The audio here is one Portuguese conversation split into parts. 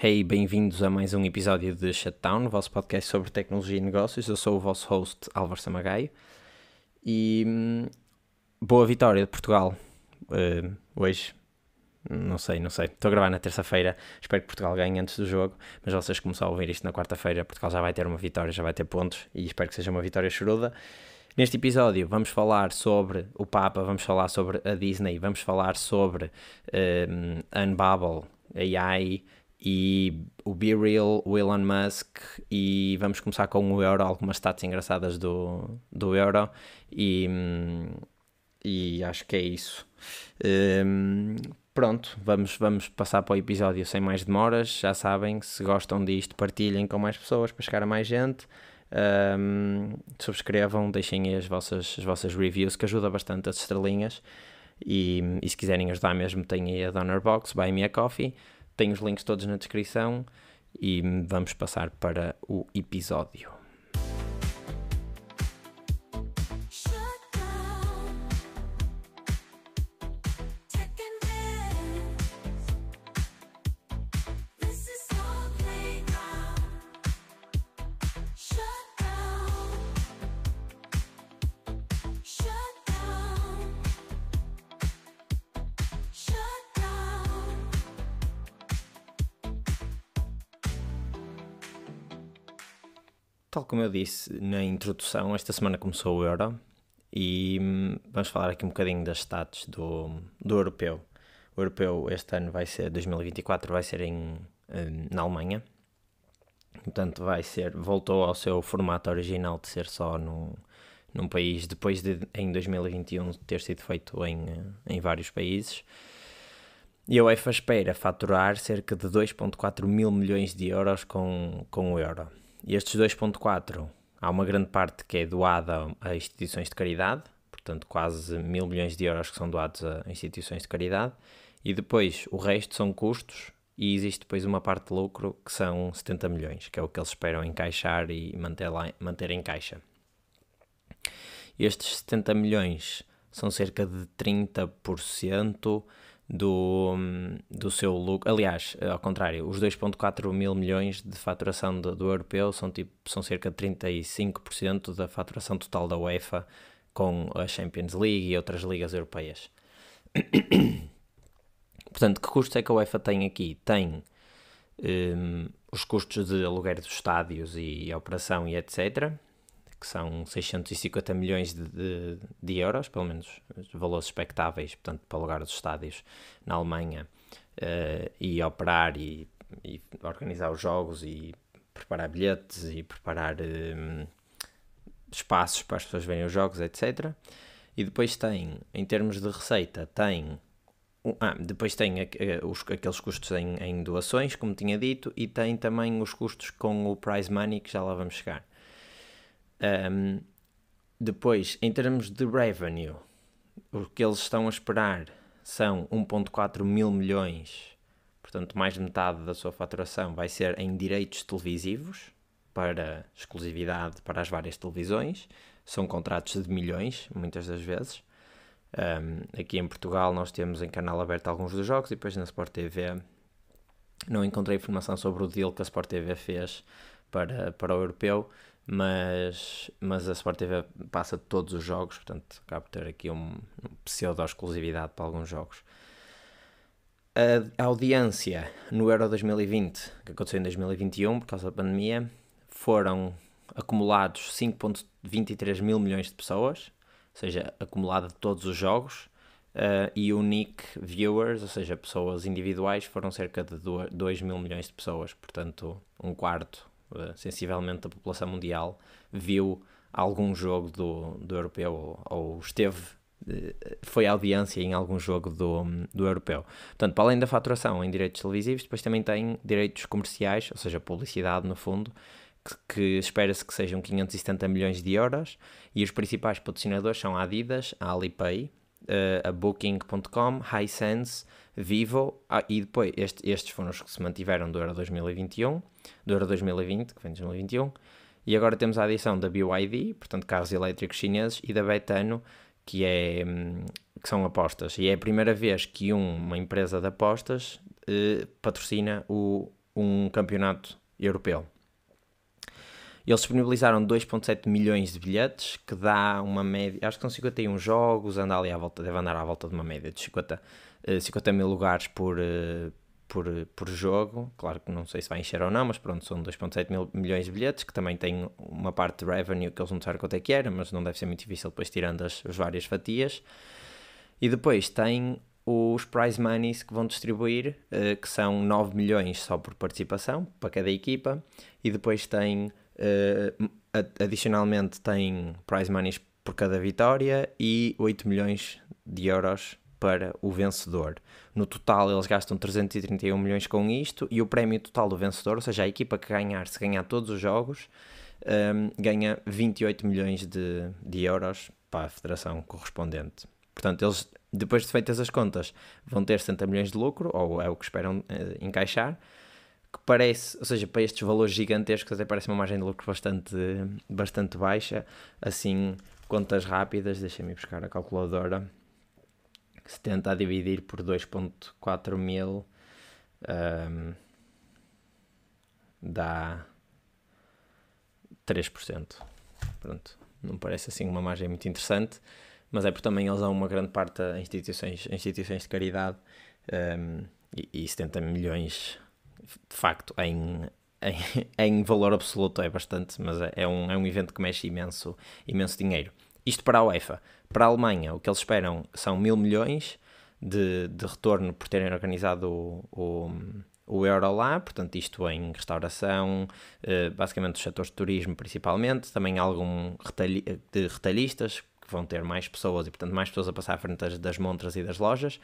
Hey, bem-vindos a mais um episódio de Shutdown, o vosso podcast sobre tecnologia e negócios. Eu sou o vosso host, Álvaro Samagaio, e boa vitória de Portugal hoje. Não sei. Estou a gravar na terça-feira, espero que Portugal ganhe antes do jogo, mas vocês começam a ouvir isto na quarta-feira, Portugal já vai ter uma vitória, já vai ter pontos, e espero que seja uma vitória choruda. Neste episódio vamos falar sobre o Papa, vamos falar sobre a Disney, vamos falar sobre Unbubble, AI e o Be Real, o Elon Musk, e vamos começar com o Euro, algumas stats engraçadas do Euro, e acho que é isso. Pronto, vamos passar para o episódio sem mais demoras. Já sabem, se gostam disto, partilhem com mais pessoas para chegar a mais gente. Subscrevam, deixem aí as vossas reviews, que ajuda bastante as estrelinhas. E se quiserem ajudar mesmo, tem aí a Donorbox, Buy Me a Coffee. Tem os links todos na descrição. E vamos passar para o episódio. Tal como eu disse na introdução, esta semana começou o Euro e vamos falar aqui um bocadinho das stats do Europeu. O Europeu este ano vai ser, 2024, vai ser na Alemanha. Portanto, voltou ao seu formato original de ser só num país, depois de em 2021 ter sido feito em vários países. E a UEFA espera faturar cerca de 2,4 mil milhões de euros com o Euro. E estes 2,4, há uma grande parte que é doada a instituições de caridade, portanto quase 1.000 milhões de euros que são doados a instituições de caridade, e depois o resto são custos, e existe depois uma parte de lucro que são 70 milhões, que é o que eles esperam encaixar e manter em caixa. Estes 70 milhões são cerca de 30% do seu lucro. Aliás, ao contrário, os 2,4 mil milhões de faturação do europeu são cerca de 35% da faturação total da UEFA com a Champions League e outras ligas europeias. Portanto, que custos é que a UEFA tem aqui? Tem os custos de aluguer dos estádios e operação e etc., que são 650 milhões de euros, pelo menos valores expectáveis, portanto, para alugar os estádios na Alemanha e operar e organizar os jogos e preparar bilhetes e preparar espaços para as pessoas verem os jogos, etc. E depois tem, em termos de receita, depois tem aqueles custos em doações, como tinha dito, e tem também os custos com o prize money, que já lá vamos chegar. Depois, em termos de revenue, o que eles estão a esperar são 1,4 mil milhões, portanto mais de metade da sua faturação vai ser em direitos televisivos, para exclusividade para as várias televisões, são contratos de milhões, muitas das vezes. Aqui em Portugal nós temos em canal aberto alguns dos jogos, e depois na Sport TV não encontrei informação sobre o deal que a Sport TV fez para o europeu, mas a Sport TV passa de todos os jogos, portanto acaba por ter aqui um pseudo-exclusividade para alguns jogos. A audiência no Euro 2020, que aconteceu em 2021 por causa da pandemia, foram acumulados 5,23 mil milhões de pessoas, ou seja, acumulada de todos os jogos, e unique viewers, ou seja, pessoas individuais, foram cerca de 2 mil milhões de pessoas, portanto um quarto, sensivelmente, da população mundial viu algum jogo do europeu ou foi audiência em algum jogo do europeu. Portanto, para além da faturação em direitos televisivos, depois também tem direitos comerciais, ou seja, publicidade no fundo, que espera-se que sejam 570 milhões de euros, e os principais patrocinadores são a Adidas, a Alipay, a Booking.com, Hisense, Vivo, e depois estes foram os que se mantiveram do Euro 2021, do Euro 2020, que vem de 2021, e agora temos a adição da BYD, portanto carros elétricos chineses, e da Betano, que são apostas, e é a primeira vez que uma empresa de apostas patrocina um campeonato europeu. Eles disponibilizaram 2,7 milhões de bilhetes, que dá uma média, acho que são 51 jogos, deve andar à volta de uma média de 50 mil lugares por jogo. Claro que não sei se vai encher ou não, mas pronto, são 2,7 milhões de bilhetes, que também tem uma parte de revenue que eles não disseram quanto é que era, mas não deve ser muito difícil depois tirando as várias fatias. E depois tem os prize monies que vão distribuir, que são 9 milhões só por participação, para cada equipa, e depois tem, adicionalmente, tem prize monies por cada vitória e 8 milhões de euros para o vencedor. No total eles gastam 331 milhões com isto, e o prémio total do vencedor, ou seja, a equipa que ganhar, se ganhar todos os jogos, ganha 28 milhões de euros para a federação correspondente. Portanto, eles, depois de feitas as contas, vão ter 60 milhões de lucro, ou é o que esperam encaixar, que parece, ou seja, para estes valores gigantescos até parece uma margem de lucro bastante baixa. Assim, contas rápidas, deixem-me buscar a calculadora, que se tenta dividir por 2.4 mil, dá 3%. Pronto, não parece assim uma margem muito interessante, mas é porque também eles dão uma grande parte a instituições de caridade, e 70 milhões, de facto, em valor absoluto é bastante, mas é um evento que mexe imenso dinheiro. Isto para a UEFA. Para a Alemanha, o que eles esperam são 1.000 milhões de retorno por terem organizado o Euro lá, portanto isto em restauração, basicamente os setores de turismo principalmente, também algum de retalhistas, que vão ter mais pessoas e portanto mais pessoas a passar à frente das montras e das lojas.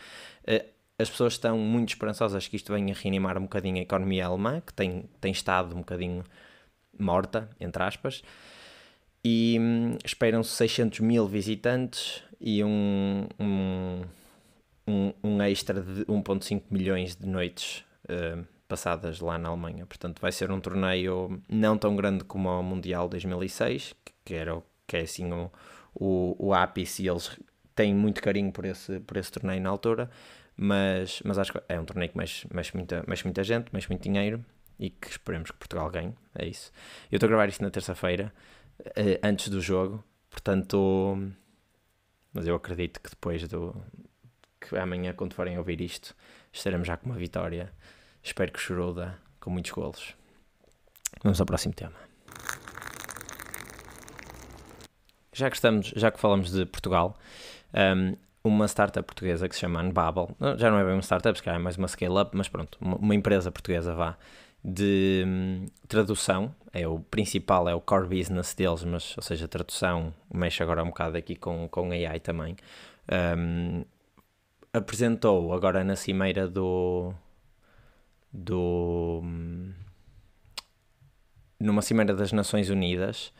As pessoas estão muito esperançosas que isto venha reanimar um bocadinho a economia alemã, que tem estado um bocadinho morta, entre aspas, e esperam-se 600 mil visitantes e um extra de 1,5 milhões de noites passadas lá na Alemanha. Portanto, vai ser um torneio não tão grande como o Mundial 2006, que é assim o ápice, e eles têm muito carinho por esse torneio na altura, mas acho que é um torneio que mexe muita gente, mexe muito dinheiro, e que esperemos que Portugal ganhe, é isso. Eu estou a gravar isto na terça-feira, antes do jogo, portanto, mas eu acredito que depois que amanhã, quando forem ouvir isto, estaremos já com uma vitória. Espero que choruda, com muitos golos. Vamos ao próximo tema. Já que falamos de Portugal, uma startup portuguesa que se chama Unbabel, já não é bem uma startup, se calhar é mais uma scale-up, mas pronto, uma empresa portuguesa de tradução, o principal, é o core business deles, mas, ou seja, tradução mexe agora um bocado aqui com AI também. Apresentou agora na cimeira numa cimeira das Nações Unidas,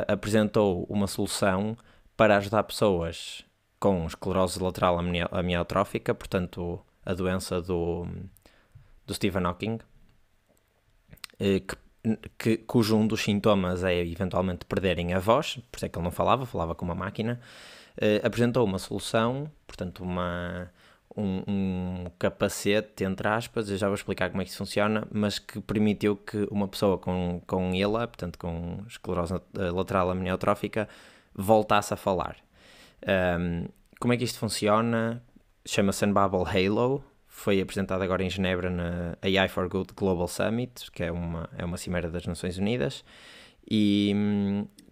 apresentou uma solução para ajudar pessoas com esclerose lateral amiotrófica, portanto a doença do Stephen Hawking, cujo um dos sintomas é eventualmente perderem a voz, por isso é que ele não falava com uma máquina. Apresentou uma solução, portanto um capacete, entre aspas, eu já vou explicar como é que isso funciona, mas que permitiu que uma pessoa com ELA, portanto com esclerose lateral amiotrófica, voltasse a falar. Como é que isto funciona? Chama-se Unbabel Halo. Foi apresentado agora em Genebra na AI for Good Global Summit, que é uma cimeira das Nações Unidas. E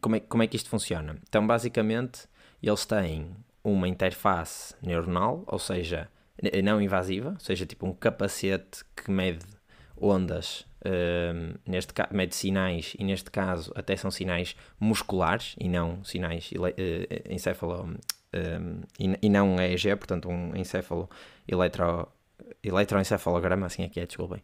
como é que isto funciona? Então, basicamente, eles têm uma interface neuronal, ou seja, não invasiva, ou seja, tipo um capacete que mede ondas, neste caso mede sinais, e neste caso até são sinais musculares e não sinais encéfalo, e não EEG, portanto um encéfalo eletroencefalograma, assim é, desculpem.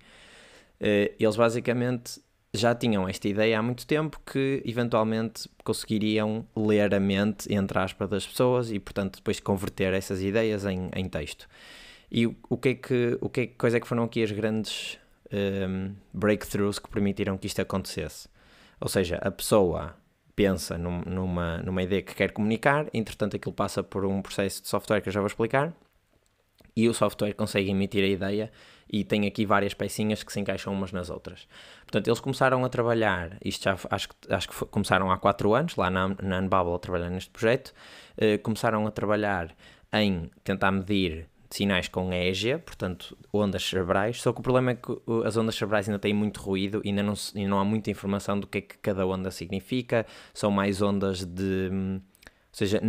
Eles basicamente já tinham esta ideia há muito tempo, que eventualmente conseguiriam ler a mente, entre aspas, das pessoas, e portanto depois converter essas ideias em texto. E quais é que foram aqui as grandes breakthroughs que permitiram que isto acontecesse? Ou seja, a pessoa pensa numa ideia que quer comunicar, entretanto aquilo passa por um processo de software que eu já vou explicar, e o software consegue emitir a ideia e tem aqui várias pecinhas que se encaixam umas nas outras. Portanto, eles começaram a trabalhar, isto já acho que começaram há 4 anos, lá na Unbubble, a trabalhar neste projeto, começaram a trabalhar em tentar medir sinais com EEG, portanto, ondas cerebrais, só que o problema é que as ondas cerebrais ainda têm muito ruído e ainda não há muita informação do que é que cada onda significa, são mais ondas de... Ou seja,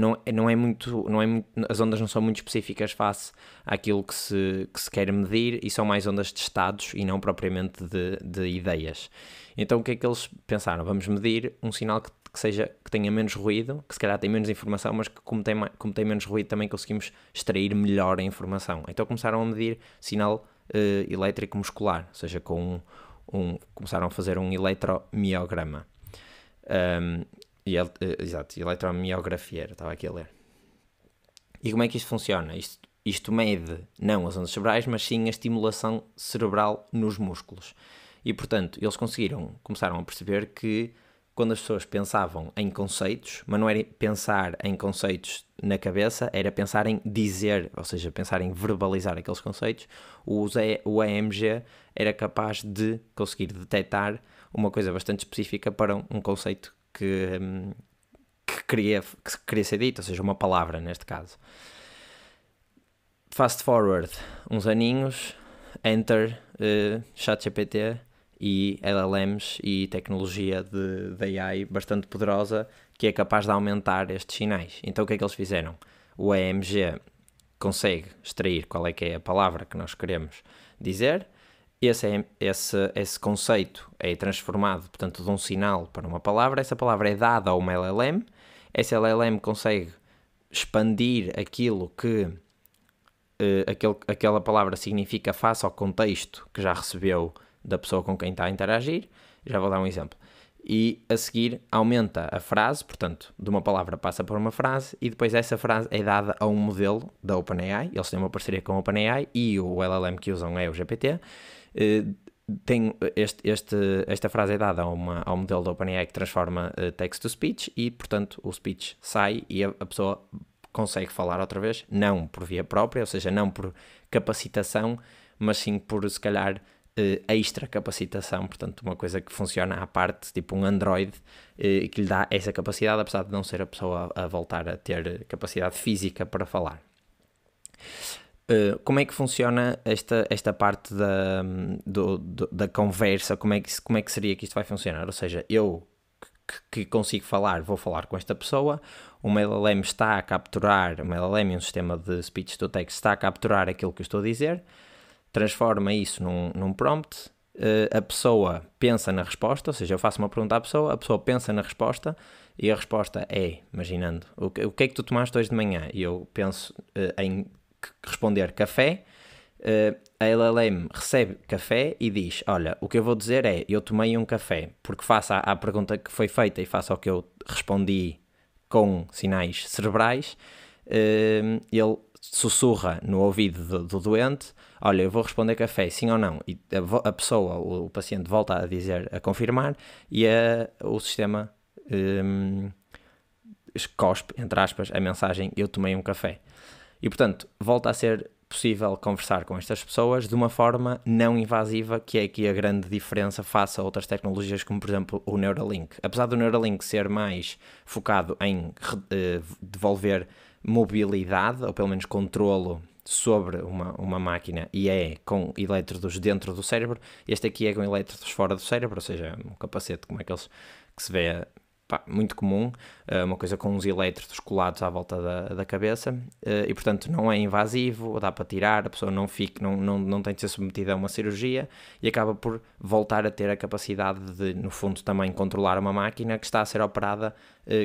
as ondas não são muito específicas face àquilo que se quer medir e são mais ondas de estados e não propriamente de ideias. Então o que é que eles pensaram? Vamos medir um sinal que tenha menos ruído, que se calhar tem menos informação, mas que como tem menos ruído também conseguimos extrair melhor a informação. Então começaram a medir sinal elétrico muscular, ou seja, começaram a fazer um eletromiograma. Exato, eletromiografia, estava aqui a ler. E como é que isto funciona? Isto mede não as ondas cerebrais, mas sim a estimulação cerebral nos músculos. E, portanto, eles começaram a perceber que quando as pessoas pensavam em conceitos, mas não era pensar em conceitos na cabeça, era pensar em dizer, ou seja, pensar em verbalizar aqueles conceitos, o EMG era capaz de conseguir detectar uma coisa bastante específica para um conceito que queria ser dito, ou seja, uma palavra neste caso. Fast forward uns aninhos, enter ChatGPT e LLMs e tecnologia de AI bastante poderosa que é capaz de aumentar estes sinais. Então o que é que eles fizeram? O EMG consegue extrair qual é que é a palavra que nós queremos dizer. Esse conceito é transformado, portanto, de um sinal para uma palavra. Essa palavra é dada a uma LLM. Essa LLM consegue expandir aquilo que aquela palavra significa face ao contexto que já recebeu da pessoa com quem está a interagir. Já vou dar um exemplo. E a seguir aumenta a frase, portanto, de uma palavra passa por uma frase e depois essa frase é dada a um modelo da OpenAI. Eles têm uma parceria com a OpenAI e o LLM que usam é o GPT. Esta frase é dada ao modelo da OpenAI que transforma text to speech e, portanto, o speech sai e a pessoa consegue falar outra vez, não por via própria, ou seja, não por capacitação, mas sim por, se calhar, extra capacitação, portanto, uma coisa que funciona à parte, tipo um Android, que lhe dá essa capacidade, apesar de não ser a pessoa a voltar a ter capacidade física para falar. Como é que funciona esta parte da conversa? Como é que seria que isto vai funcionar? Ou seja, eu que consigo falar, vou falar com esta pessoa, uma LLM está a capturar, uma LLM, um sistema de speech to text, está a capturar aquilo que eu estou a dizer, transforma isso num prompt, a pessoa pensa na resposta, ou seja, eu faço uma pergunta à pessoa, a pessoa pensa na resposta e a resposta é, imaginando, o que é que tu tomaste hoje de manhã? E eu penso em responder café, a LLM recebe café e diz, olha, o que eu vou dizer é, eu tomei um café, porque face à pergunta que foi feita e face ao que eu respondi com sinais cerebrais, ele sussurra no ouvido do doente, olha, eu vou responder café, sim ou não, e a pessoa, o paciente volta a dizer, a confirmar, e o sistema cospe, entre aspas, a mensagem, eu tomei um café. E, portanto, volta a ser possível conversar com estas pessoas de uma forma não invasiva, que é aqui a grande diferença face a outras tecnologias, como, por exemplo, o Neuralink. Apesar do Neuralink ser mais focado em devolver mobilidade, ou pelo menos controlo sobre uma máquina, e é com elétrodos dentro do cérebro, este aqui é com elétrodos fora do cérebro, ou seja, um capacete como aqueles que se vê... muito comum, uma coisa com uns elétrodos colados à volta da cabeça e, portanto, não é invasivo, dá para tirar, a pessoa não tem de ser submetida a uma cirurgia e acaba por voltar a ter a capacidade de, no fundo, também controlar uma máquina que está a ser operada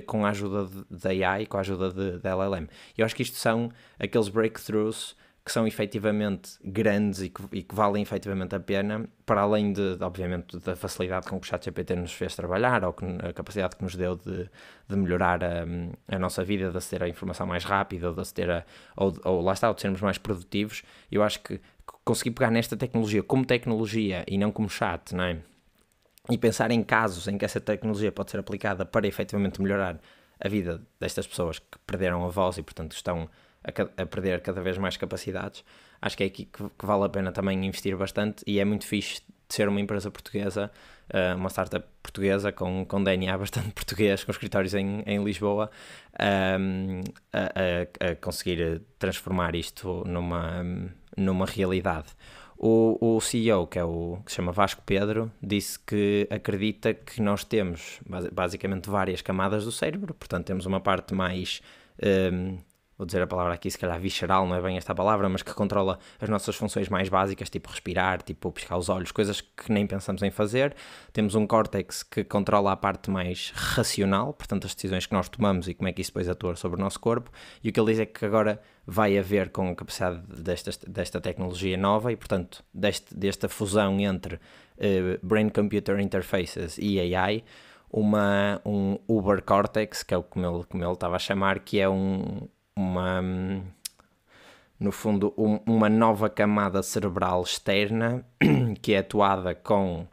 com a ajuda da AI, com a ajuda da LLM. E eu acho que isto são aqueles breakthroughs que são efetivamente grandes e que valem efetivamente a pena, para além obviamente, da facilidade com que o ChatGPT nos fez trabalhar, ou a capacidade que nos deu de melhorar a nossa vida, de aceder à informação mais rápida, de aceder ou lá está, de sermos mais produtivos. Eu acho que conseguir pegar nesta tecnologia como tecnologia e não como chat, não é? E pensar em casos em que essa tecnologia pode ser aplicada para efetivamente melhorar a vida destas pessoas que perderam a voz e, portanto, estão a perder cada vez mais capacidades, acho que é aqui que vale a pena também investir bastante, e é muito fixe de ser uma empresa portuguesa, uma startup portuguesa com DNA bastante português, com escritórios em Lisboa, a conseguir transformar isto numa realidade. O CEO, que se chama Vasco Pedro, disse que acredita que nós temos basicamente várias camadas do cérebro, portanto temos uma parte mais, vou dizer a palavra aqui, se calhar visceral, não é bem esta a palavra, mas que controla as nossas funções mais básicas, tipo respirar, tipo piscar os olhos, coisas que nem pensamos em fazer. Temos um córtex que controla a parte mais racional, portanto as decisões que nós tomamos e como é que isso depois atua sobre o nosso corpo, e o que ele diz é que agora vai haver, com a capacidade desta tecnologia nova e, portanto, desta fusão entre Brain-Computer Interfaces e AI, um Uber Cortex, que é como ele estava a chamar, que é no fundo, uma nova camada cerebral externa que é atuada com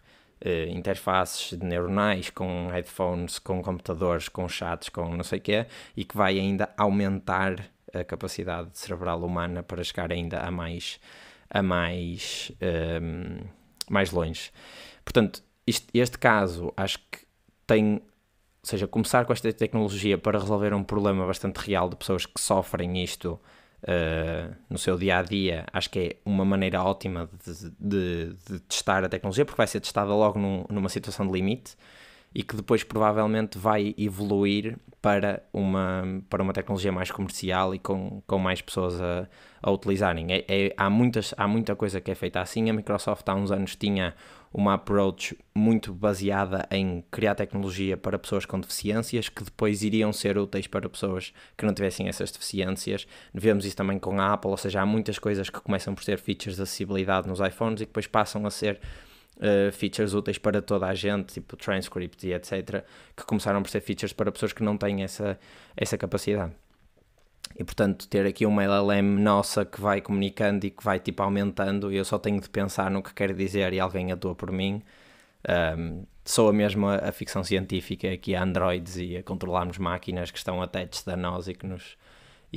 interfaces neuronais, com headphones, com computadores, com chats, com não sei o quê, e que vai ainda aumentar a capacidade cerebral humana para chegar ainda a mais longe. Portanto, este caso, acho que tem... Ou seja, começar com esta tecnologia para resolver um problema bastante real de pessoas que sofrem isto no seu dia-a-dia, acho que é uma maneira ótima de testar a tecnologia, porque vai ser testada logo numa situação de limite e que depois provavelmente vai evoluir para uma tecnologia mais comercial e com mais pessoas a utilizarem. Há muita coisa que é feita assim. A Microsoft há uns anos tinha uma approach muito baseada em criar tecnologia para pessoas com deficiências que depois iriam ser úteis para pessoas que não tivessem essas deficiências. Vemos isso também com a Apple, ou seja, há muitas coisas que começam por ser features de acessibilidade nos iPhones e que depois passam a ser features úteis para toda a gente, tipo transcript e etc., que começaram por ser features para pessoas que não têm essa capacidade. E portanto ter aqui uma LLM nossa que vai comunicando e que vai tipo aumentando, e eu só tenho de pensar no que quero dizer e alguém atua por mim. Soa mesmo a ficção científica, aqui a androids e a controlarmos máquinas que estão attached a nós e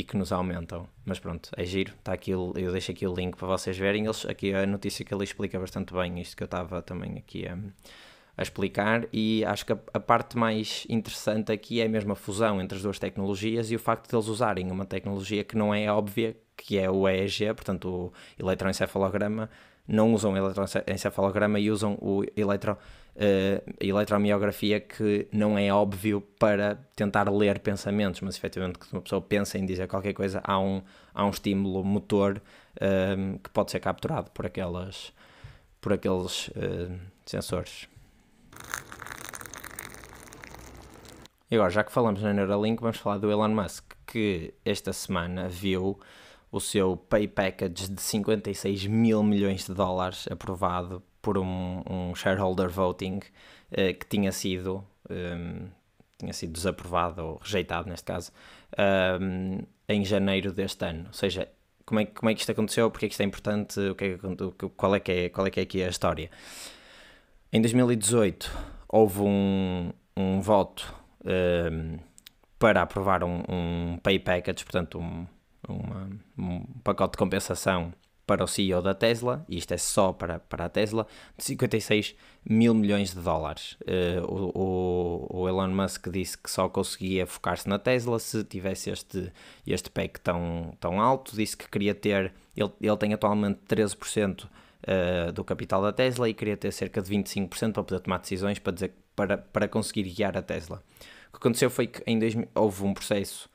que nos aumentam. Mas pronto, é giro, está aqui, eu deixo aqui o link para vocês verem. Aqui a notícia que ele explica bastante bem isto que eu estava também aqui a explicar, e acho que a parte mais interessante aqui é mesmo a fusão entre as duas tecnologias e o facto de eles usarem uma tecnologia que não é óbvia, que é o EEG, portanto o eletroencefalograma. Não usam o eletroencefalograma e usam a eletromiografia, que não é óbvio para tentar ler pensamentos, mas efetivamente que uma pessoa pensa em dizer qualquer coisa, há um estímulo motor que pode ser capturado por aqueles sensores. E agora, já que falamos na Neuralink, vamos falar do Elon Musk, que esta semana viu o seu pay package de 56 mil milhões de dólares aprovado por um shareholder voting que tinha sido desaprovado, ou rejeitado neste caso, em janeiro deste ano. Ou seja, como é que isto aconteceu, porque é que isto é importante, qual é que é aqui a história? Em 2018 houve um voto para aprovar um pay package, portanto um pacote de compensação para o CEO da Tesla, e isto é só para a Tesla, de 56 mil milhões de dólares. O Elon Musk disse que só conseguia focar-se na Tesla se tivesse este pack tão alto. Disse que queria ter, ele tem atualmente 13% do capital da Tesla e queria ter cerca de 25% para poder tomar decisões, para conseguir guiar a Tesla. O que aconteceu foi que houve um processo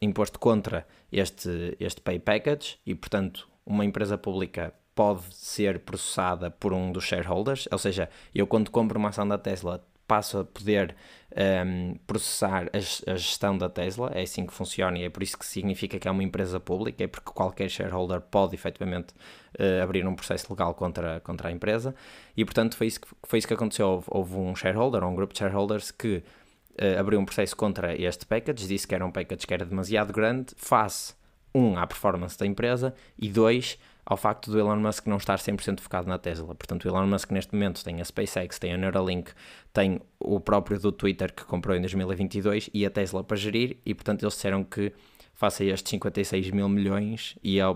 imposto contra este pay package e, portanto, uma empresa pública pode ser processada por um dos shareholders, ou seja, eu quando compro uma ação da Tesla passo a poder processar a gestão da Tesla. É assim que funciona e é por isso que significa que é uma empresa pública, é porque qualquer shareholder pode efetivamente abrir um processo legal contra a empresa, e portanto foi isso que aconteceu. Houve um shareholder, um grupo de shareholders que abriu um processo contra este package, disse que era um package que era demasiado grande, face à performance da empresa, e 2, ao facto do Elon Musk não estar 100% focado na Tesla. Portanto, o Elon Musk neste momento tem a SpaceX, tem a Neuralink, tem o próprio do Twitter que comprou em 2022 e a Tesla para gerir, e portanto eles disseram que face a estes 56 mil milhões e à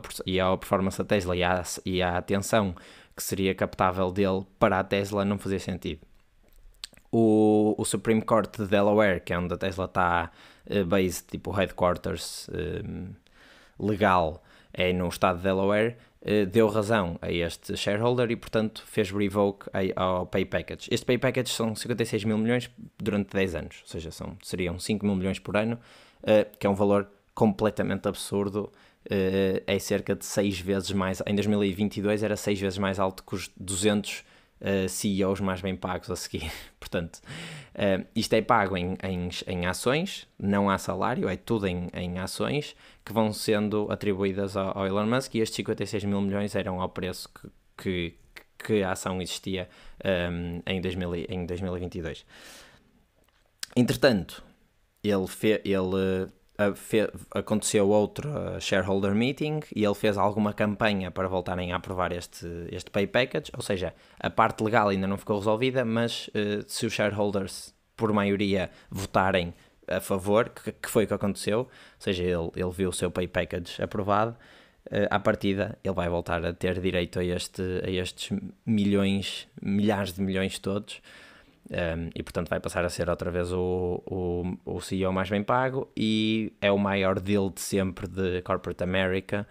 performance da Tesla e à atenção que seria captável dele para a Tesla, não fazia sentido. O Supreme Court de Delaware, que é onde a Tesla está based, tipo headquarters legal, é no estado de Delaware, deu razão a este shareholder e, portanto, fez revoke ao pay package. Este pay package são 56 mil milhões durante 10 anos, ou seja, seriam 5 mil milhões por ano, que é um valor completamente absurdo. É cerca de 6 vezes mais, em 2022 era 6 vezes mais alto que os 200 CEOs mais bem pagos a seguir. Portanto, isto é pago em ações, não há salário, é tudo em ações que vão sendo atribuídas ao Elon Musk, e estes 56 mil milhões eram ao preço que a ação existia em 2022. Entretanto, aconteceu outro shareholder meeting e ele fez alguma campanha para voltarem a aprovar este pay package, ou seja, a parte legal ainda não ficou resolvida, mas se os shareholders por maioria votarem a favor, que foi o que aconteceu, ou seja, ele viu o seu pay package aprovado, à partida ele vai voltar a ter direito a estes milhares de milhões todos. E portanto vai passar a ser outra vez o CEO mais bem pago e é o maior deal de sempre de Corporate America.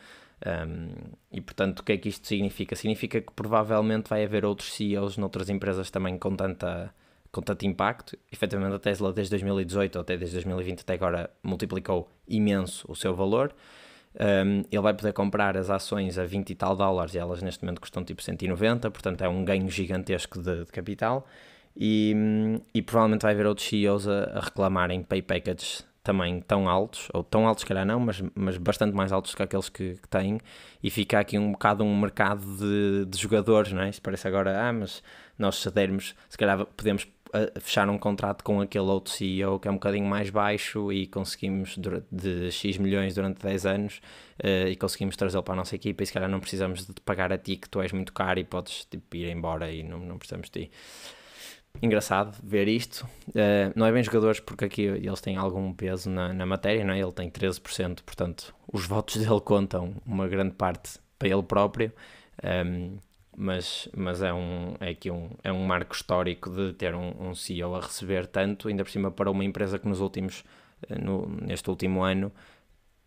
E portanto o que é que isto significa? Significa que provavelmente vai haver outros CEOs noutras empresas também com tanto impacto. Efetivamente a Tesla desde 2018 até desde 2020 até agora multiplicou imenso o seu valor. Ele vai poder comprar as ações a 20 e tal dólares e elas neste momento custam tipo 190, portanto é um ganho gigantesco de capital. E provavelmente vai haver outros CEOs a reclamarem pay packages também tão altos, ou tão altos se calhar não, mas bastante mais altos que aqueles que têm, e fica aqui um bocado um mercado de jogadores, não é? Isto parece agora, mas nós cedermos, se calhar podemos fechar um contrato com aquele outro CEO que é um bocadinho mais baixo e conseguimos de X milhões durante 10 anos e conseguimos trazê-lo para a nossa equipa e se calhar não precisamos de te pagar a ti que tu és muito caro e podes tipo, ir embora e não precisamos de ti. Engraçado ver isto. Não é bem jogadores porque aqui eles têm algum peso na matéria, não é? Ele tem 13%, portanto os votos dele contam uma grande parte para ele próprio, mas é um marco histórico de ter um CEO a receber tanto, ainda por cima para uma empresa que neste último ano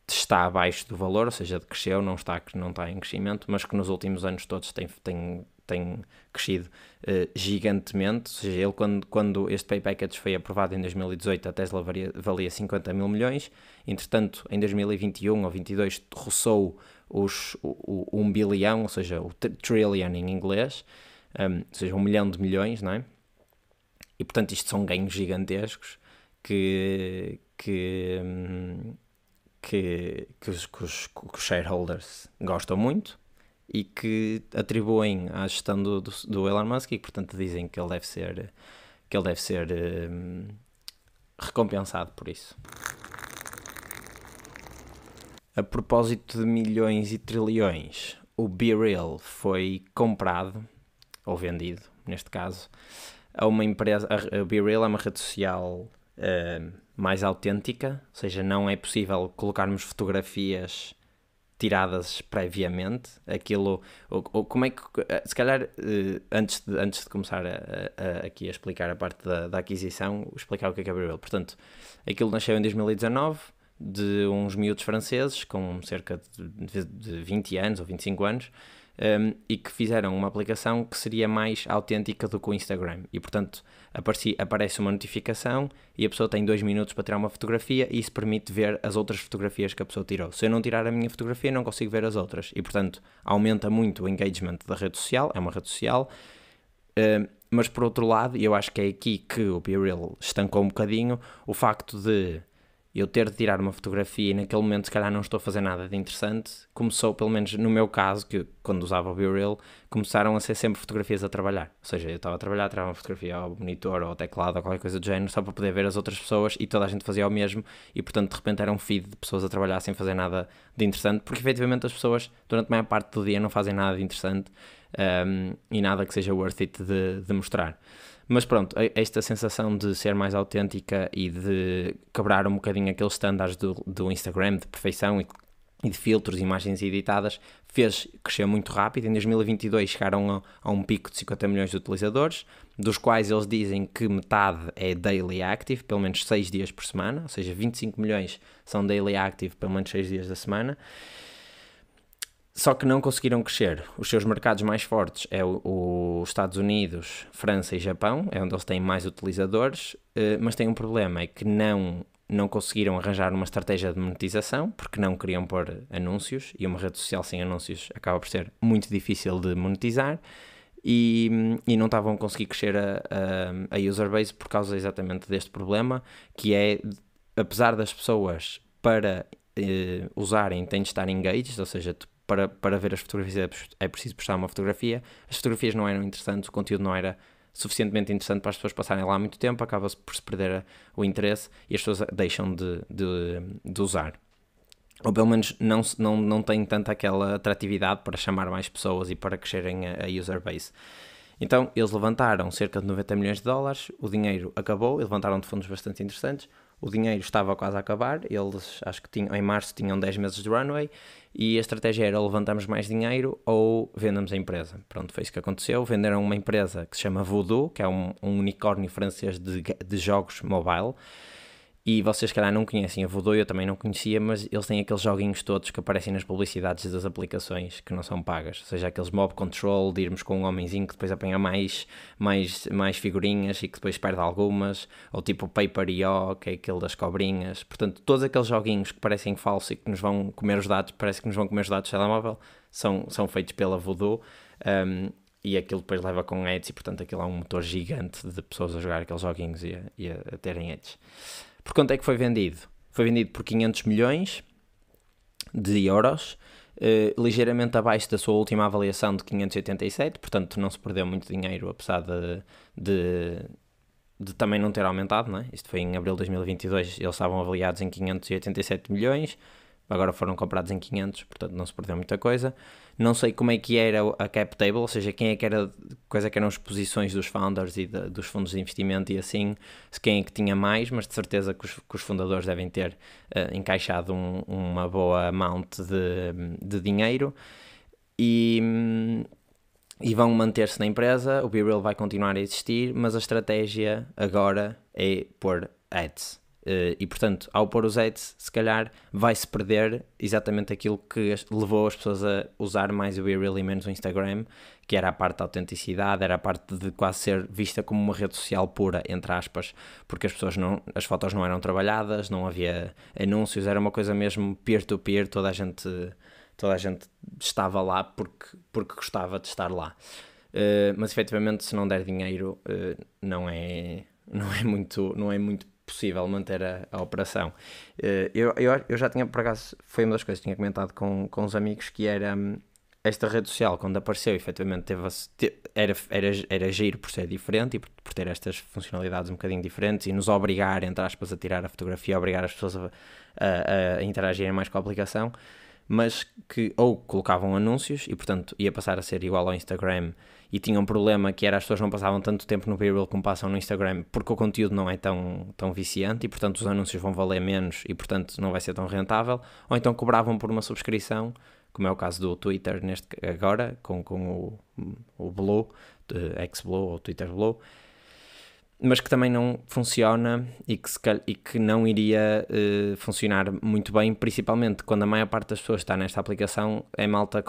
está abaixo do valor, ou seja, cresceu, não está em crescimento, mas que nos últimos anos todos tem crescido gigantemente. Ou seja, ele quando este pay package foi aprovado em 2018, a Tesla valia 50 mil milhões, entretanto em 2021 ou 2022 roçou os 1 bilhão, ou seja, o trillion em inglês, ou seja, 1 milhão de milhões, não é? E portanto isto são ganhos gigantescos que os shareholders gostam muito e que atribuem à gestão do Elon Musk e que portanto dizem que ele deve ser recompensado por isso. A propósito de milhões e trilhões, o BeReal foi comprado, ou vendido neste caso, a uma empresa. A BeReal é uma rede social mais autêntica, ou seja, não é possível colocarmos fotografias tiradas previamente. Aquilo, como é que, se calhar, antes de começar aqui a explicar a parte da aquisição, explicar o que é a BeReal. Portanto, aquilo nasceu em 2019 de uns miúdos franceses com cerca de 20 anos ou 25 anos, e que fizeram uma aplicação que seria mais autêntica do que o Instagram e portanto aparece uma notificação e a pessoa tem 2 minutos para tirar uma fotografia e isso permite ver as outras fotografias que a pessoa tirou. Se eu não tirar a minha fotografia não consigo ver as outras e portanto aumenta muito o engagement da rede social, é uma rede social, mas por outro lado, e eu acho que é aqui que o BeReal estancou um bocadinho, o facto de eu ter de tirar uma fotografia e naquele momento se calhar não estou a fazer nada de interessante, começou, pelo menos no meu caso, que quando usava o BeReal, começaram a ser sempre fotografias a trabalhar. Ou seja, eu estava a trabalhar, tirava uma fotografia ao monitor ou ao teclado ou qualquer coisa do género, só para poder ver as outras pessoas e toda a gente fazia o mesmo e portanto de repente era um feed de pessoas a trabalhar sem fazer nada de interessante, porque efetivamente as pessoas durante a maior parte do dia não fazem nada de interessante. e nada que seja worth it de mostrar. Mas pronto, esta sensação de ser mais autêntica e de quebrar um bocadinho aqueles standards do Instagram de perfeição e de filtros, imagens editadas, fez crescer muito rápido. Em 2022 chegaram a um pico de 50 milhões de utilizadores, dos quais eles dizem que metade é daily active, pelo menos 6 dias por semana, ou seja, 25 milhões são daily active pelo menos 6 dias da semana. Só que não conseguiram crescer. Os seus mercados mais fortes é os Estados Unidos, França e Japão, é onde eles têm mais utilizadores, mas tem um problema, é que não conseguiram arranjar uma estratégia de monetização, porque não queriam pôr anúncios, e uma rede social sem anúncios acaba por ser muito difícil de monetizar, e não estavam a conseguir crescer a user base por causa exatamente deste problema, que é, apesar das pessoas para usarem têm de estar engaged, ou seja, para ver as fotografias é preciso postar uma fotografia, as fotografias não eram interessantes, o conteúdo não era suficientemente interessante para as pessoas passarem lá muito tempo, acaba-se por se perder o interesse e as pessoas deixam de usar. Ou pelo menos não têm tanta aquela atratividade para chamar mais pessoas e para crescerem a user base. Então eles levantaram cerca de 90 milhões de dólares, o dinheiro acabou, eles levantaram de fundos bastante interessantes, o dinheiro estava quase a acabar, eles acho que em março tinham 10 meses de runway e a estratégia era levantamos mais dinheiro ou vendemos a empresa. Pronto, foi isso que aconteceu, venderam uma empresa que se chama Voodoo, que é um unicórnio francês de jogos mobile. E vocês, se calhar, não conhecem a Voodoo, eu também não conhecia, mas eles têm aqueles joguinhos todos que aparecem nas publicidades das aplicações que não são pagas. Ou seja, aqueles mob control, de irmos com um homenzinho que depois apanha mais figurinhas e que depois perde algumas. Ou tipo Paper.io, que é aquele das cobrinhas. Portanto, todos aqueles joguinhos que parecem falsos e que nos vão comer os dados, parece que nos vão comer os dados do telemóvel, são feitos pela Voodoo. E aquilo depois leva com ads e, portanto, aquilo é um motor gigante de pessoas a jogar aqueles joguinhos e a terem ads. Por quanto é que foi vendido? Foi vendido por 500 milhões de euros, ligeiramente abaixo da sua última avaliação de 587, portanto não se perdeu muito dinheiro, apesar de também não ter aumentado, não é? Isto foi em abril de 2022, eles estavam avaliados em 587 milhões, agora foram comprados em 500, portanto não se perdeu muita coisa. Não sei como é que era a cap table, ou seja, quem é que era, quais é que eram as posições dos founders e dos fundos de investimento e assim, quem é que tinha mais, mas de certeza que os fundadores devem ter encaixado uma boa amount de dinheiro e vão manter-se na empresa, o BeReal vai continuar a existir, mas a estratégia agora é pôr ads. E portanto, ao pôr os ads, se calhar vai-se perder exatamente aquilo que levou as pessoas a usar mais o BeReal e menos o Instagram, que era a parte da autenticidade, era a parte de quase ser vista como uma rede social pura, entre aspas, porque as fotos não eram trabalhadas, não havia anúncios, era uma coisa mesmo peer-to-peer, toda a gente estava lá porque gostava de estar lá. Mas efetivamente, se não der dinheiro, não é muito possível manter a operação. Eu já tinha, por acaso, foi uma das coisas que tinha comentado com os amigos, que era esta rede social, quando apareceu, efetivamente era giro por ser diferente e por ter estas funcionalidades um bocadinho diferentes e nos obrigar, entre aspas, a tirar a fotografia, obrigar as pessoas a interagirem mais com a aplicação, mas que ou colocavam anúncios e, portanto, ia passar a ser igual ao Instagram e tinha um problema que era as pessoas não passavam tanto tempo no BeReal como passam no Instagram porque o conteúdo não é tão viciante e, portanto, os anúncios vão valer menos e, portanto, não vai ser tão rentável, ou então cobravam por uma subscrição, como é o caso do Twitter agora, com o Blue, X-Blue ou Twitter Blue, mas que também não funciona e que não iria funcionar muito bem, principalmente quando a maior parte das pessoas está nesta aplicação é malta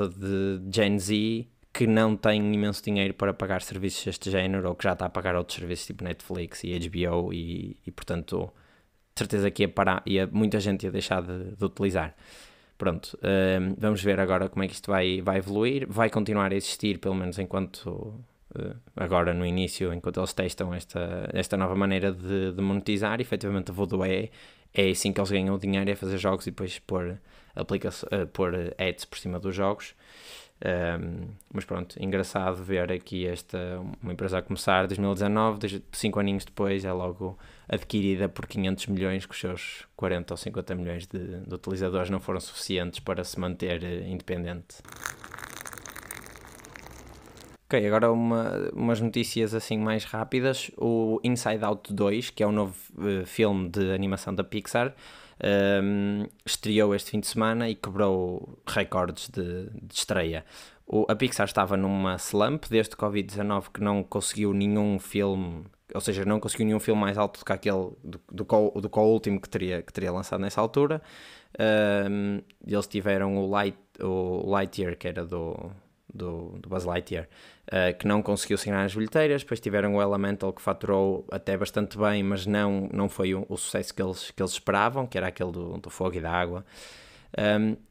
de Gen Z que não tem imenso dinheiro para pagar serviços deste género ou que já está a pagar outros serviços tipo Netflix e HBO e portanto, de certeza que muita gente ia deixar de utilizar. Pronto, vamos ver agora como é que isto vai evoluir. Vai continuar a existir, pelo menos enquanto... agora no início, enquanto eles testam esta nova maneira de monetizar. Efetivamente a Voodoo é assim que eles ganham o dinheiro, é fazer jogos e depois pôr ads por cima dos jogos. Mas pronto, engraçado ver aqui uma empresa a começar 2019, 5 aninhos depois é logo adquirida por 500 milhões, que os seus 40 ou 50 milhões de utilizadores não foram suficientes para se manter independente. Ok, agora umas notícias assim mais rápidas. O Inside Out 2, que é o novo filme de animação da Pixar, estreou este fim de semana e quebrou recordes de estreia. A Pixar estava numa slump desde o Covid-19 que não conseguiu nenhum filme, ou seja, não conseguiu nenhum filme mais alto do que aquele, do que o último que teria lançado nessa altura. Eles tiveram o Lightyear, que era do Buzz Lightyear, que não conseguiu signar as bilheteiras. Depois tiveram o Elemental, que faturou até bastante bem, mas não foi o sucesso que eles esperavam, que era aquele do fogo e da água.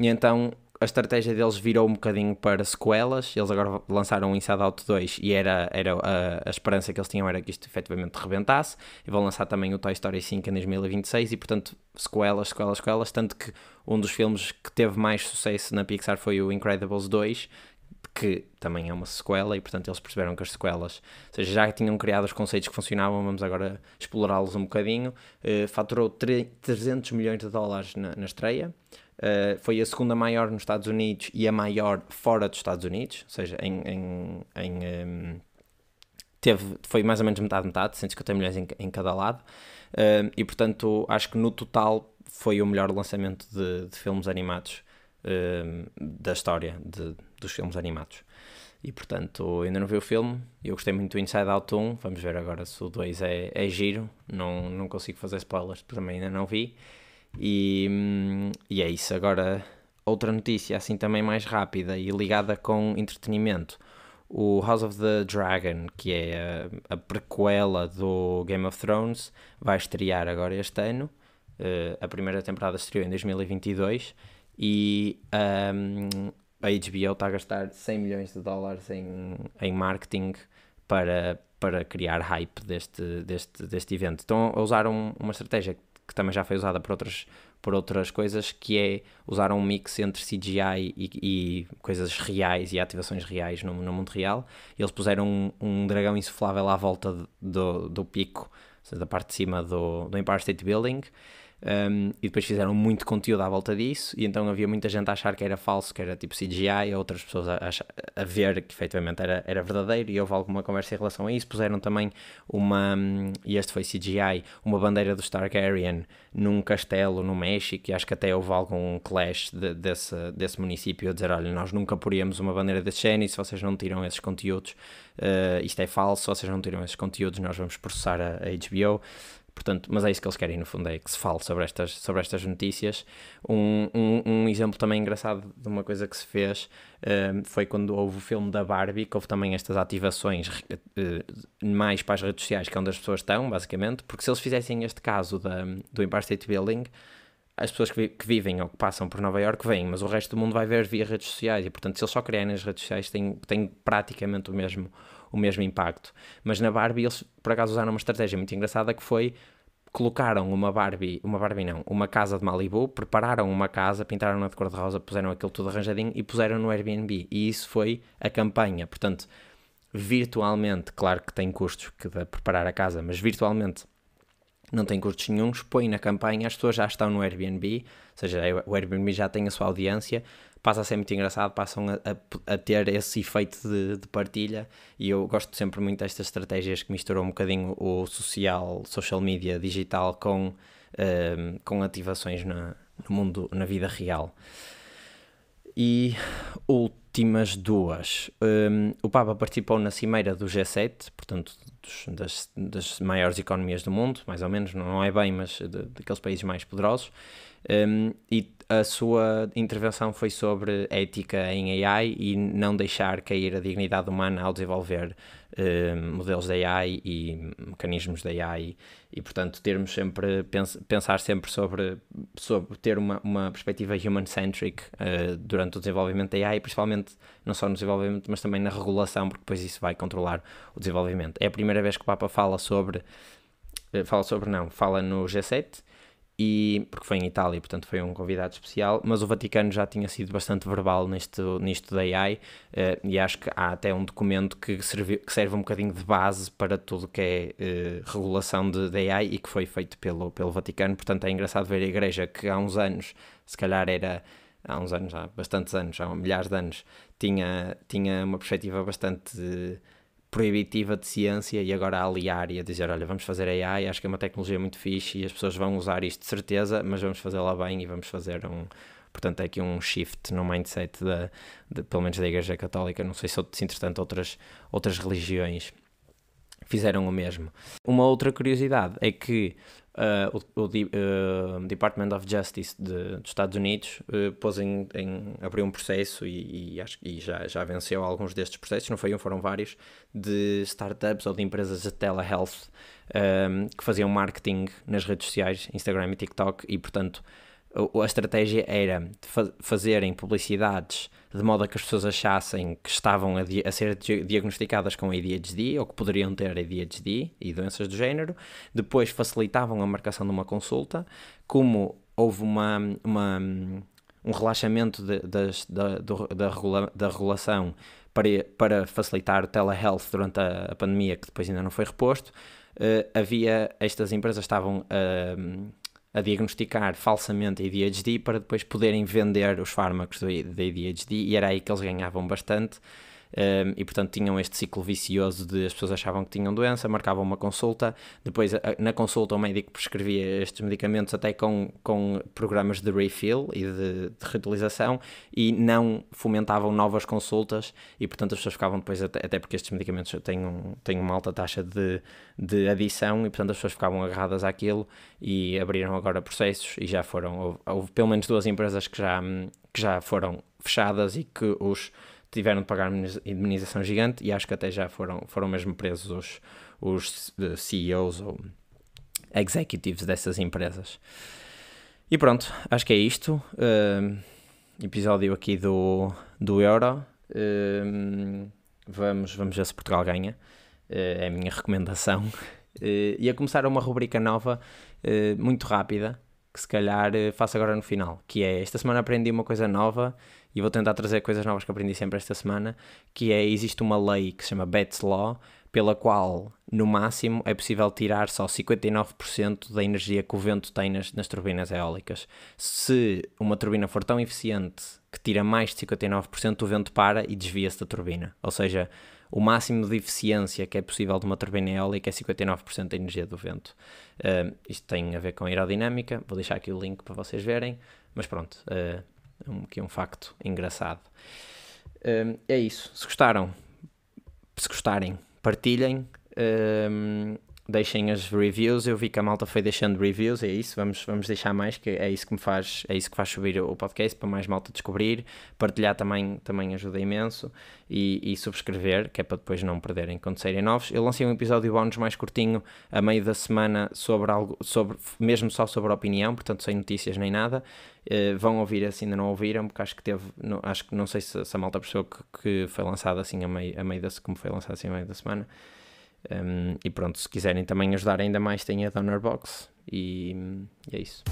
E então a estratégia deles virou um bocadinho para sequelas. Eles agora lançaram o Inside Out 2 e era a esperança que eles tinham era que isto efetivamente rebentasse, e vão lançar também o Toy Story 5 em 2026 e portanto sequelas, tanto que um dos filmes que teve mais sucesso na Pixar foi o Incredibles 2, que também é uma sequela, e portanto eles perceberam que as sequelas, ou seja, já tinham criado os conceitos que funcionavam, vamos agora explorá-los um bocadinho. Faturou 300 milhões de dólares na estreia. Foi a segunda maior nos Estados Unidos e a maior fora dos Estados Unidos, ou seja, foi mais ou menos metade, 150 milhões em cada lado. E portanto acho que no total foi o melhor lançamento de filmes animados da história dos filmes animados. E portanto ainda não vi o filme. Eu gostei muito do Inside Out 1. Vamos ver agora se o 2 é giro. Não consigo fazer spoilers porque também ainda não vi. E é isso. Agora outra notícia assim também mais rápida e ligada com entretenimento. O House of the Dragon, que é a prequela do Game of Thrones, vai estrear agora este ano. A primeira temporada estreou em 2022 e a HBO está a gastar 100 milhões de dólares em marketing para criar hype deste evento. Estão a usar uma estratégia que também já foi usada por outras coisas, que é usar um mix entre CGI e coisas reais e ativações reais no mundo real. Eles puseram um dragão insuflável à volta do pico, ou seja, da parte de cima do Empire State Building. E depois fizeram muito conteúdo à volta disso, e então havia muita gente a achar que era falso, que era tipo CGI, outras pessoas a ver que efetivamente era verdadeiro, e houve alguma conversa em relação a isso. Puseram também e este foi CGI, uma bandeira do Targaryen num castelo no México, e acho que até houve algum clash desse município a dizer: olha, nós nunca poríamos uma bandeira desse género, e se vocês não tiram esses conteúdos, isto é falso, se vocês não tiram esses conteúdos nós vamos processar a HBO. Portanto, mas é isso que eles querem, no fundo, é que se fale sobre estas notícias. Um exemplo também engraçado de uma coisa que se fez foi quando houve o filme da Barbie, que houve também estas ativações mais para as redes sociais, que é onde as pessoas estão, basicamente, porque se eles fizessem este caso do Empire State Building, as pessoas que vivem ou que passam por Nova Iorque vêm, mas o resto do mundo vai ver via redes sociais, e portanto se eles só criarem nas redes sociais têm praticamente o mesmo impacto. Mas na Barbie eles por acaso usaram uma estratégia muito engraçada, que foi: colocaram uma casa de Malibu, prepararam uma casa, pintaram-na de cor-de-rosa, puseram aquilo tudo arranjadinho e puseram no Airbnb, e isso foi a campanha. Portanto, virtualmente, claro que tem custos de preparar a casa, mas virtualmente não tem custos nenhuns, põe na campanha, as pessoas já estão no Airbnb, ou seja, o Airbnb já tem a sua audiência, passa a ser muito engraçado, passam a ter esse efeito de partilha, e eu gosto sempre muito destas estratégias que misturam um bocadinho o social media digital com ativações no mundo, na vida real. E últimas duas. O Papa participou na cimeira do G7, portanto das maiores economias do mundo, mais ou menos, não é bem, mas daqueles países mais poderosos. E a sua intervenção foi sobre ética em AI e não deixar cair a dignidade humana ao desenvolver modelos de AI e mecanismos de AI, e portanto pensar sempre sobre ter uma perspectiva human-centric durante o desenvolvimento da AI, principalmente não só no desenvolvimento, mas também na regulação, porque depois isso vai controlar o desenvolvimento. É a primeira vez que o Papa fala no G7, porque foi em Itália, portanto foi um convidado especial, mas o Vaticano já tinha sido bastante verbal nisto da AI, e acho que há até um documento que serve um bocadinho de base para tudo que é regulação de AI, e que foi feito pelo Vaticano. Portanto é engraçado ver a Igreja, que há uns anos se calhar era há uns anos, há bastantes anos, há milhares de anos, tinha uma perspectiva bastante proibitiva de ciência, e agora a aliar e a dizer, olha, vamos fazer AI, acho que é uma tecnologia muito fixe e as pessoas vão usar isto de certeza, mas vamos fazê-la bem e vamos fazer portanto é aqui um shift no mindset pelo menos da Igreja Católica. Não sei se entretanto outras religiões fizeram o mesmo. Uma outra curiosidade é que o Department of Justice dos Estados Unidos abriu um processo e acho que já venceu alguns destes processos, não foi um, foram vários, de startups ou de empresas de telehealth que faziam marketing nas redes sociais, Instagram e TikTok, e portanto a estratégia era fazerem publicidades de modo a que as pessoas achassem que estavam a ser diagnosticadas com ADHD ou que poderiam ter ADHD e doenças do género. Depois facilitavam a marcação de uma consulta. Como houve um relaxamento da regulação para facilitar o telehealth durante a pandemia, que depois ainda não foi reposto, estas empresas estavam a diagnosticar falsamente ADHD para depois poderem vender os fármacos de ADHD, e era aí que eles ganhavam bastante. E portanto tinham este ciclo vicioso de as pessoas achavam que tinham doença, marcavam uma consulta, depois na consulta o médico prescrevia estes medicamentos até com programas de refill e de reutilização, e não fomentavam novas consultas, e portanto as pessoas ficavam depois, até porque estes medicamentos têm uma alta taxa de adição, e portanto as pessoas ficavam agarradas àquilo, e abriram agora processos, e já houve pelo menos 2 empresas que já foram fechadas e que tiveram de pagar uma indemnização gigante, e acho que até já foram mesmo presos os CEOs ou executives dessas empresas. E pronto, acho que é isto. Episódio aqui do Euro. Vamos ver se Portugal ganha. É a minha recomendação. E a começar uma rubrica nova, muito rápida, que se calhar faço agora no final, que é, esta semana aprendi uma coisa nova, e vou tentar trazer coisas novas que aprendi sempre esta semana, que é, existe uma lei que se chama Betts Law, pela qual, no máximo, é possível tirar só 59% da energia que o vento tem nas turbinas eólicas. Se uma turbina for tão eficiente que tira mais de 59%, o vento para e desvia-se da turbina. Ou seja, o máximo de eficiência que é possível de uma turbina eólica é 59% da energia do vento. Isto tem a ver com a aerodinâmica, vou deixar aqui o link para vocês verem, mas pronto, aqui um facto engraçado. É isso, se gostarem, partilhem, deixem as reviews. Eu vi que a malta foi deixando reviews, é isso, vamos deixar mais, que é isso que faz subir o podcast, para mais malta descobrir. Partilhar também ajuda imenso, e subscrever, que é para depois não perderem quando saírem novos. Eu lancei um episódio bónus mais curtinho a meio da semana mesmo só sobre a opinião, portanto sem notícias nem nada. Vão ouvir se ainda não ouviram, porque acho que não sei se a malta percebeu que foi lançado assim como foi lançado assim a meio da semana. E pronto, se quiserem também ajudar ainda mais, tem a Donor Box, e é isso.